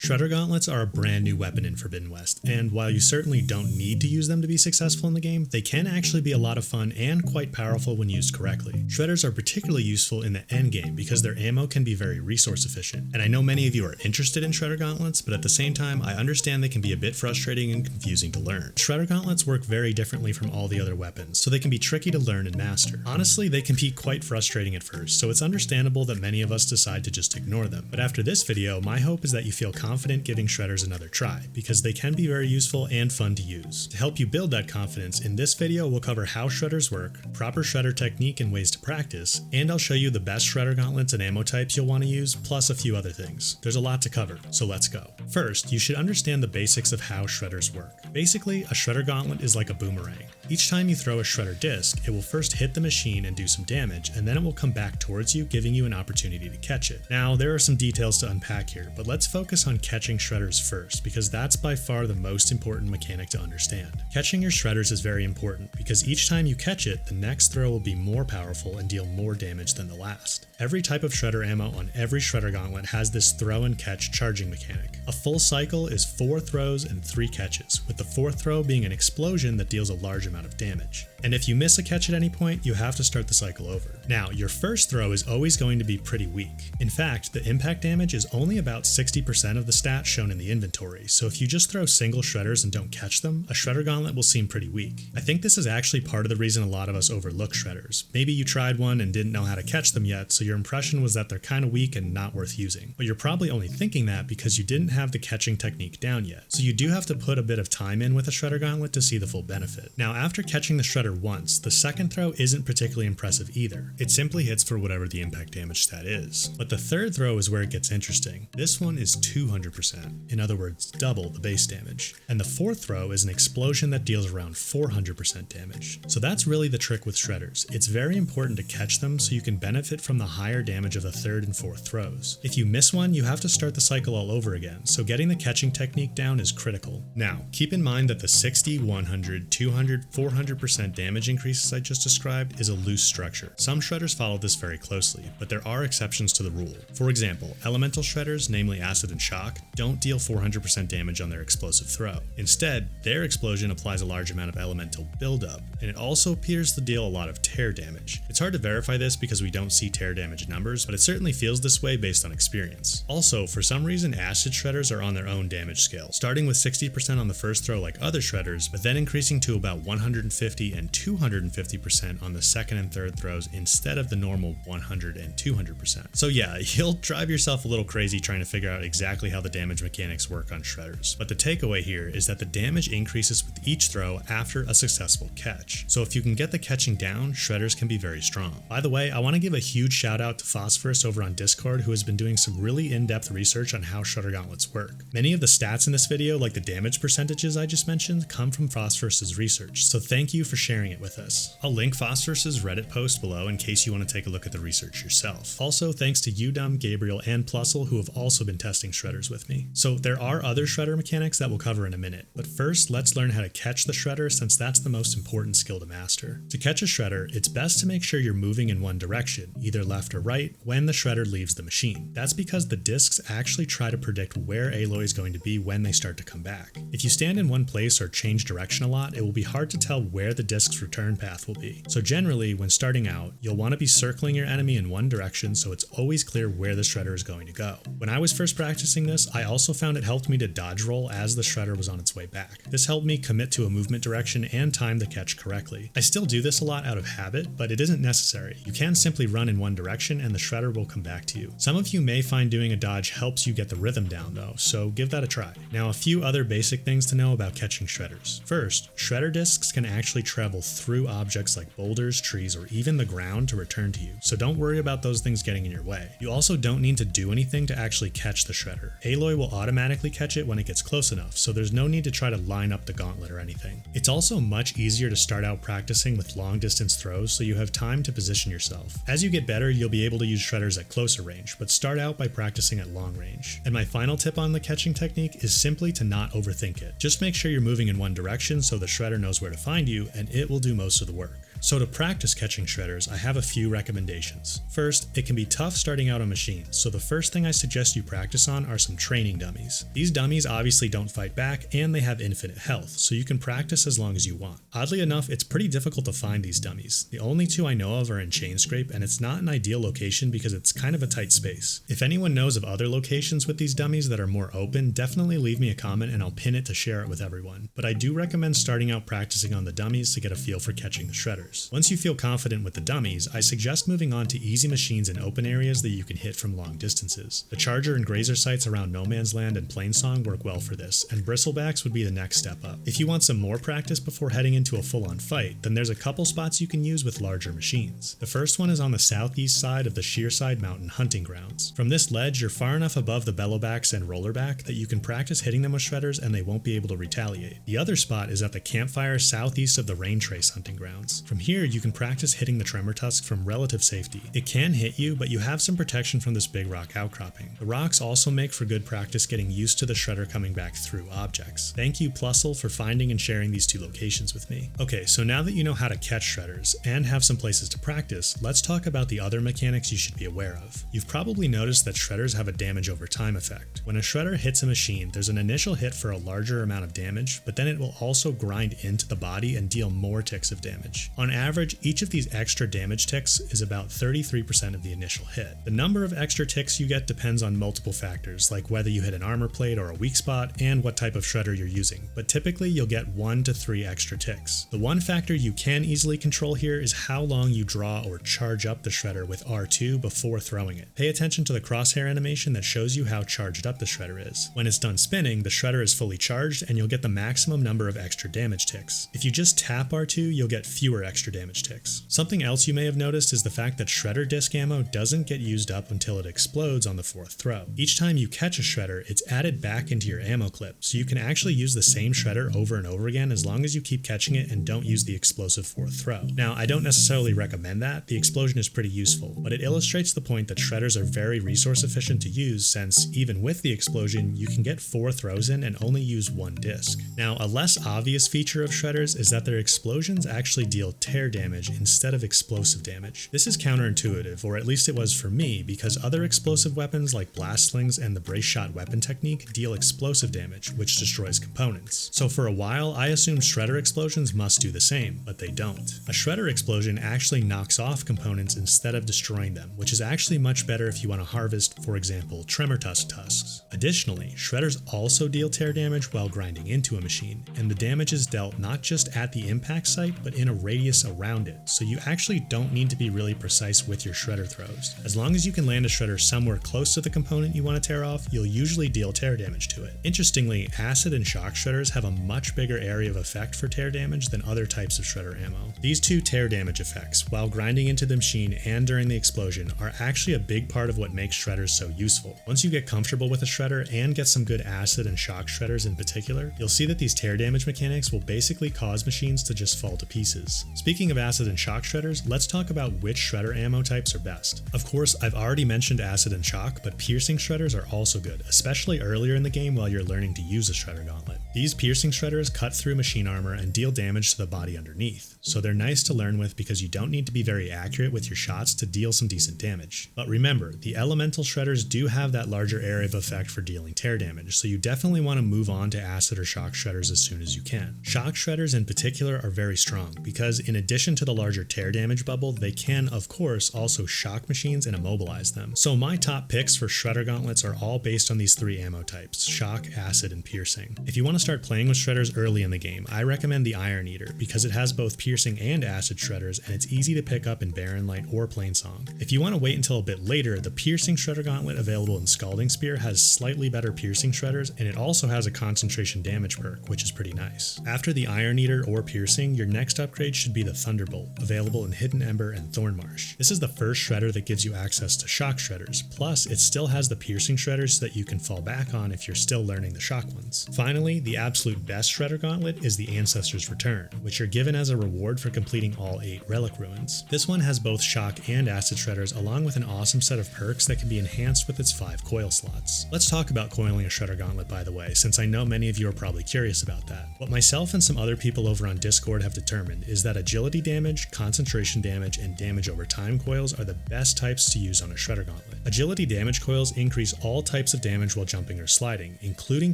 Shredder Gauntlets are a brand new weapon in Forbidden West, and while you certainly don't need to use them to be successful in the game, they can actually be a lot of fun and quite powerful when used correctly. Shredders are particularly useful in the endgame because their ammo can be very resource efficient, and I know many of you are interested in Shredder Gauntlets, but at the same time I understand they can be a bit frustrating and confusing to learn. Shredder Gauntlets work very differently from all the other weapons, so they can be tricky to learn and master. Honestly, they can be quite frustrating at first, so it's understandable that many of us decide to just ignore them. But after this video, my hope is that you feel confident giving Shredders another try, because they can be very useful and fun to use. To help you build that confidence, in this video we'll cover how Shredders work, proper Shredder technique and ways to practice, and I'll show you the best Shredder Gauntlets and ammo types you'll want to use, plus a few other things. There's a lot to cover, so let's go. First, you should understand the basics of how Shredders work. Basically, a Shredder Gauntlet is like a boomerang. Each time you throw a Shredder disc, it will first hit the machine and do some damage, and then it will come back towards you, giving you an opportunity to catch it. Now, there are some details to unpack here, but let's focus on catching Shredders first, because that's by far the most important mechanic to understand. Catching your Shredders is very important, because each time you catch it, the next throw will be more powerful and deal more damage than the last. Every type of Shredder ammo on every Shredder Gauntlet has this throw and catch charging mechanic. A full cycle is 4 throws and 3 catches, with the 4th throw being an explosion that deals a large amount of damage. And if you miss a catch at any point, you have to start the cycle over. Now, your first throw is always going to be pretty weak. In fact, the impact damage is only about 60% of the stats shown in the inventory, so if you just throw single Shredders and don't catch them, a Shredder Gauntlet will seem pretty weak. I think this is actually part of the reason a lot of us overlook Shredders. Maybe you tried one and didn't know how to catch them yet, so your impression was that they're kinda weak and not worth using. But you're probably only thinking that because you didn't have the catching technique down yet, so you do have to put a bit of time in with a Shredder Gauntlet to see the full benefit. Now, after catching the Shredder once, the second throw isn't particularly impressive either. It simply hits for whatever the impact damage stat is. But the third throw is where it gets interesting. This one is 200%, in other words, double the base damage. And the 4th throw is an explosion that deals around 400% damage. So that's really the trick with Shredders. It's very important to catch them so you can benefit from the higher damage of the 3rd and 4th throws. If you miss one, you have to start the cycle all over again, so getting the catching technique down is critical. Now, keep in mind that the 60, 100, 200, 400% damage increases I just described is a loose structure. Some Shredders follow this very closely, but there are exceptions to the rule. For example, elemental Shredders, namely Acid and Shock, don't deal 400% damage on their explosive throw. Instead, their explosion applies a large amount of elemental buildup, and it also appears to deal a lot of tear damage. It's hard to verify this because we don't see tear damage numbers, but it certainly feels this way based on experience. Also, for some reason, Acid Shredders are on their own damage scale, starting with 60% on the first throw like other Shredders, but then increasing to about 150 and 250% on the second and third throws instead of the normal 100 and 200%. So yeah, you'll drive yourself a little crazy trying to figure out exactly how the damage mechanics work on Shredders. But the takeaway here is that the damage increases with each throw after a successful catch. So if you can get the catching down, Shredders can be very strong. By the way, I want to give a huge shout out to Phosphorus over on Discord, who has been doing some really in-depth research on how Shredder Gauntlets work. Many of the stats in this video, like the damage percentages I just mentioned, come from Phosphorus's research, so thank you for sharing it with us. I'll link Phosphorus's Reddit post below in case you want to take a look at the research yourself. Also, thanks to Udum, Gabriel, and Plusle, who have also been testing Shredders with me. So there are other Shredder mechanics that we'll cover in a minute, but first let's learn how to catch the Shredder, since that's the most important skill to master. To catch a Shredder, it's best to make sure you're moving in one direction, either left or right, when the Shredder leaves the machine. That's because the discs actually try to predict where Aloy is going to be when they start to come back. If you stand in one place or change direction a lot, it will be hard to tell where the disc's return path will be. So generally, when starting out, you'll want to be circling your enemy in one direction so it's always clear where the Shredder is going to go. When I was first practicing this, I also found it helped me to dodge roll as the Shredder was on its way back. This helped me commit to a movement direction and time the catch correctly. I still do this a lot out of habit, but it isn't necessary. You can simply run in one direction and the Shredder will come back to you. Some of you may find doing a dodge helps you get the rhythm down though, so give that a try. Now, a few other basic things to know about catching Shredders. First, Shredder discs can actually travel through objects like boulders, trees, or even the ground to return to you, so don't worry about those things getting in your way. You also don't need to do anything to actually catch the Shredder. Aloy will automatically catch it when it gets close enough, so there's no need to try to line up the gauntlet or anything. It's also much easier to start out practicing with long distance throws so you have time to position yourself. As you get better, you'll be able to use Shredders at closer range, but start out by practicing at long range. And my final tip on the catching technique is simply to not overthink it. Just make sure you're moving in one direction so the Shredder knows where to find you, and it will do most of the work. So to practice catching shredders, I have a few recommendations. First, it can be tough starting out on machines, so the first thing I suggest you practice on are some training dummies. These dummies obviously don't fight back, and they have infinite health, so you can practice as long as you want. Oddly enough, it's pretty difficult to find these dummies. The only two I know of are in Chainscrape, and it's not an ideal location because it's kind of a tight space. If anyone knows of other locations with these dummies that are more open, definitely leave me a comment and I'll pin it to share it with everyone. But I do recommend starting out practicing on the dummies to get a feel for catching the shredders. Once you feel confident with the dummies, I suggest moving on to easy machines in open areas that you can hit from long distances. The charger and grazer sites around No Man's Land and Plainsong work well for this, and bristlebacks would be the next step up. If you want some more practice before heading into a full-on fight, then there's a couple spots you can use with larger machines. The first one is on the southeast side of the Shearside Mountain hunting grounds. From this ledge, you're far enough above the bellowbacks and rollerback that you can practice hitting them with shredders and they won't be able to retaliate. The other spot is at the campfire southeast of the Rain Trace hunting grounds. From here, you can practice hitting the Tremor Tusk from relative safety. It can hit you, but you have some protection from this big rock outcropping. The rocks also make for good practice getting used to the shredder coming back through objects. Thank you Plusle for finding and sharing these two locations with me. Okay, so now that you know how to catch shredders and have some places to practice, let's talk about the other mechanics you should be aware of. You've probably noticed that shredders have a damage over time effect. When a shredder hits a machine, there's an initial hit for a larger amount of damage, but then it will also grind into the body and deal more ticks of damage. On average, each of these extra damage ticks is about 33% of the initial hit. The number of extra ticks you get depends on multiple factors, like whether you hit an armor plate or a weak spot and what type of shredder you're using, but typically you'll get 1 to 3 extra ticks. The one factor you can easily control here is how long you draw or charge up the shredder with R2 before throwing it. Pay attention to the crosshair animation that shows you how charged up the shredder is. When it's done spinning, the shredder is fully charged and you'll get the maximum number of extra damage ticks. If you just tap R2, you'll get fewer extra damage ticks. Something else you may have noticed is the fact that shredder disc ammo doesn't get used up until it explodes on the 4th throw. Each time you catch a shredder, it's added back into your ammo clip, so you can actually use the same shredder over and over again as long as you keep catching it and don't use the explosive 4th throw. Now, I don't necessarily recommend that. The explosion is pretty useful, but it illustrates the point that shredders are very resource efficient to use since, even with the explosion, you can get 4 throws in and only use 1 disc. Now, a less obvious feature of shredders is that their explosions actually deal tear damage instead of explosive damage. This is counterintuitive, or at least it was for me, because other explosive weapons like blast slings and the brace shot weapon technique deal explosive damage, which destroys components. So for a while, I assumed shredder explosions must do the same, but they don't. A shredder explosion actually knocks off components instead of destroying them, which is actually much better if you want to harvest, for example, Tremor Tusk tusks. Additionally, shredders also deal tear damage while grinding into a machine, and the damage is dealt not just at the impact site, but in a radius around it, so you actually don't need to be really precise with your shredder throws. As long as you can land a shredder somewhere close to the component you want to tear off, you'll usually deal tear damage to it. Interestingly, acid and shock shredders have a much bigger area of effect for tear damage than other types of shredder ammo. These two tear damage effects, while grinding into the machine and during the explosion, are actually a big part of what makes shredders so useful. Once you get comfortable with a shredder and get some good acid and shock shredders in particular, you'll see that these tear damage mechanics will basically cause machines to just fall to pieces. Speaking of acid and shock shredders, let's talk about which shredder ammo types are best. Of course, I've already mentioned acid and shock, but piercing shredders are also good, especially earlier in the game while you're learning to use a Shredder Gauntlet. These piercing shredders cut through machine armor and deal damage to the body underneath, so they're nice to learn with because you don't need to be very accurate with your shots to deal some decent damage. But remember, the elemental shredders do have that larger area of effect for dealing tear damage, so you definitely want to move on to acid or shock shredders as soon as you can. Shock shredders in particular are very strong because in addition to the larger tear damage bubble, they can of course also shock machines and immobilize them. So my top picks for Shredder Gauntlets are all based on these 3 ammo types: shock, acid, and piercing. If you want to start playing with shredders early in the game, I recommend the Iron Eater because it has both piercing and acid shredders and it's easy to pick up in Barren Light or Plainsong. If you want to wait until a bit later, the piercing Shredder Gauntlet available in Scalding Spear has slightly better piercing shredders and it also has a concentration damage perk, which is pretty nice. After the Iron Eater or piercing, your next upgrade should be the Thunderbolt, available in Hidden Ember and Thornmarsh. This is the first shredder that gives you access to shock shredders, plus it still has the piercing shredders that you can fall back on if you're still learning the shock ones. Finally, the absolute best Shredder Gauntlet is the Ancestor's Return, which are given as a reward for completing all 8 Relic Ruins. This one has both shock and acid shredders along with an awesome set of perks that can be enhanced with its 5 coil slots. Let's talk about coiling a Shredder Gauntlet, by the way, since I know many of you are probably curious about that. What myself and some other people over on Discord have determined is that a agility damage, concentration damage, and damage over time coils are the best types to use on a Shredder Gauntlet. Agility damage coils increase all types of damage while jumping or sliding, including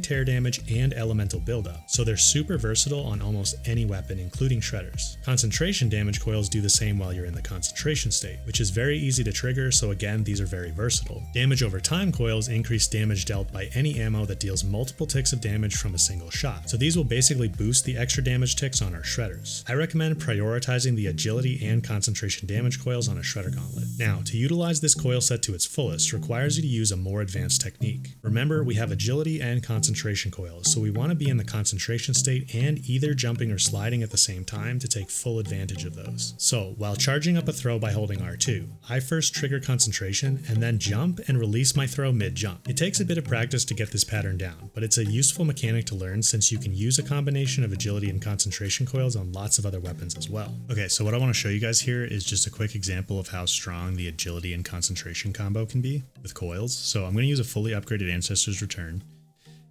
tear damage and elemental buildup, so they're super versatile on almost any weapon, including Shredders. Concentration damage coils do the same while you're in the concentration state, which is very easy to trigger, so again, these are very versatile. Damage over time coils increase damage dealt by any ammo that deals multiple ticks of damage from a single shot, so these will basically boost the extra damage ticks on our Shredders. I recommend prioritizing the agility and concentration damage coils on a Shredder Gauntlet. Now, to utilize this coil set to its fullest requires you to use a more advanced technique. Remember, we have agility and concentration coils, so we want to be in the concentration state and either jumping or sliding at the same time to take full advantage of those. So, while charging up a throw by holding R2, I first trigger concentration and then jump and release my throw mid-jump. It takes a bit of practice to get this pattern down, but it's a useful mechanic to learn since you can use a combination of agility and concentration coils on lots of other weapons as well. Okay, so what I want to show you guys here is just a quick example of how strong the agility and concentration combo can be with coils. So I'm going to use a fully upgraded Ancestor's Return,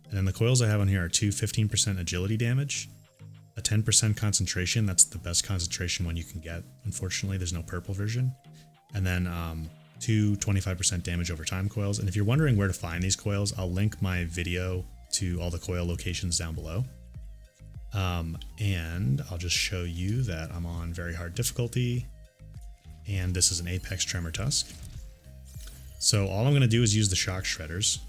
and then the coils I have on here are two 15% agility damage, a 10% concentration, that's the best concentration one you can get, unfortunately there's no purple version, and then two 25% damage over time coils. And if you're wondering where to find these coils, I'll link my video to all the coil locations down below. And I'll just show you that I'm on very hard difficulty, and this is an Apex Tremor Tusk. So all I'm going to do is use the Shock Shredders,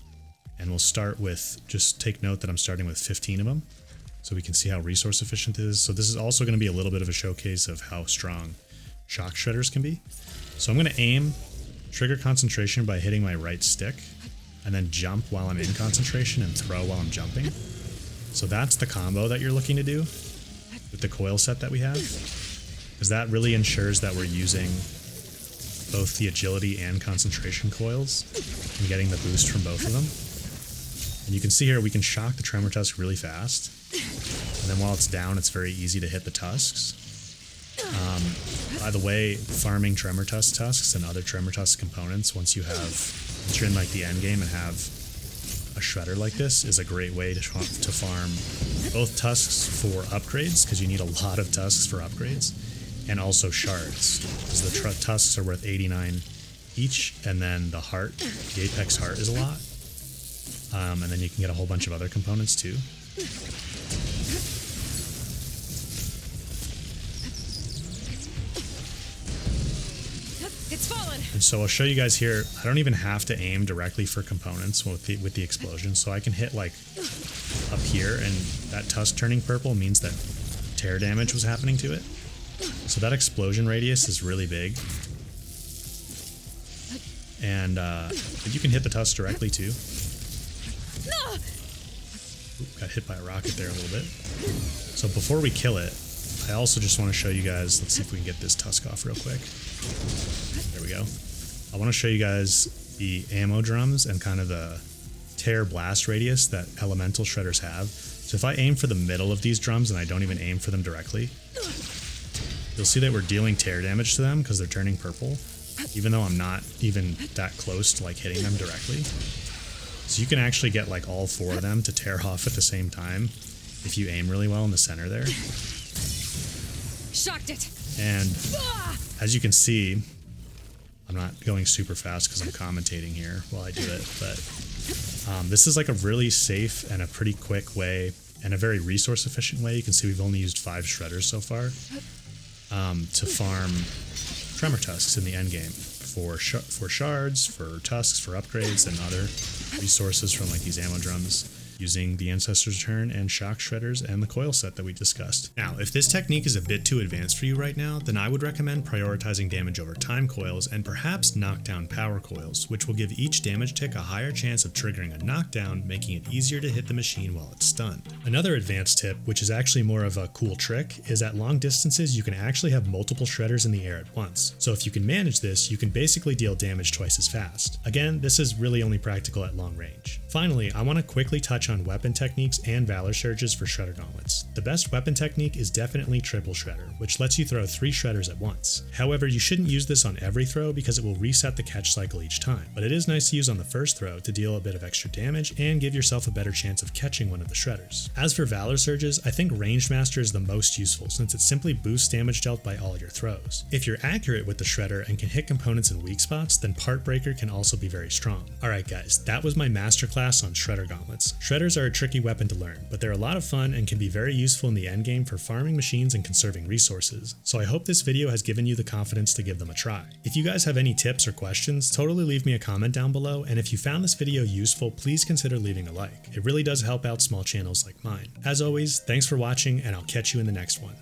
and we'll start with, just take note that I'm starting with 15 of them, so we can see how resource efficient it is. So this is also going to be a little bit of a showcase of how strong Shock Shredders can be. So I'm going to aim, trigger concentration by hitting my right stick, and then jump while I'm in concentration and throw while I'm jumping. So that's the combo that you're looking to do with the coil set that we have, because that really ensures that we're using both the agility and concentration coils and getting the boost from both of them. And you can see here we can shock the Tremor Tusk really fast, and then while it's down it's very easy to hit the tusks. By the way, farming Tremor Tusk tusks and other Tremor Tusk components once you're in like the end game and have a shredder like this is a great way to farm both tusks for upgrades, because you need a lot of tusks for upgrades, and also shards, because the tusks are worth 89 each, and then the heart, the Apex heart, is a lot. And then you can get a whole bunch of other components too. It's fallen. And so I'll show you guys here, I don't even have to aim directly for components with the explosion, so I can hit like up here, and that tusk turning purple means that tear damage was happening to it. So that explosion radius is really big. And you can hit the tusk directly too. Ooh, got hit by a rocket there a little bit. So before we kill it, I also just want to show you guys, let's see if we can get this tusk off real quick. There we go. I want to show you guys the ammo drums and kind of the tear blast radius that elemental shredders have. So if I aim for the middle of these drums and I don't even aim for them directly, you'll see that we're dealing tear damage to them because they're turning purple, even though I'm not even that close to like hitting them directly. So you can actually get like all four of them to tear off at the same time if you aim really well in the center there. Shocked it. And as you can see, I'm not going super fast because I'm commentating here while I do it, but this is like a really safe and a pretty quick way and a very resource efficient way. You can see we've only used 5 shredders so far to farm Tremor Tusks in the end game for shards, for tusks, for upgrades, and other resources from like these ammo drums, using the Ancestor's Return and Shock Shredders and the coil set that we discussed. Now, if this technique is a bit too advanced for you right now, then I would recommend prioritizing damage over time coils and perhaps knockdown power coils, which will give each damage tick a higher chance of triggering a knockdown, making it easier to hit the machine while it's stunned. Another advanced tip, which is actually more of a cool trick, is at long distances you can actually have multiple shredders in the air at once. So if you can manage this, you can basically deal damage twice as fast. Again, this is really only practical at long range. Finally, I want to quickly touch on weapon techniques and Valor surges for Shredder Gauntlets. The best weapon technique is definitely triple shredder, which lets you throw 3 shredders at once. However, you shouldn't use this on every throw because it will reset the catch cycle each time, but it is nice to use on the first throw to deal a bit of extra damage and give yourself a better chance of catching one of the shredders. As for Valor surges, I think Ranged Master is the most useful since it simply boosts damage dealt by all your throws. If you're accurate with the shredder and can hit components in weak spots, then Part Breaker can also be very strong. Alright guys, that was my masterclass on Shredder Gauntlets. Shredders are a tricky weapon to learn, but they're a lot of fun and can be very useful in the endgame for farming machines and conserving resources, so I hope this video has given you the confidence to give them a try. If you guys have any tips or questions, totally leave me a comment down below, and if you found this video useful, please consider leaving a like. It really does help out small channels like mine. As always, thanks for watching, and I'll catch you in the next one.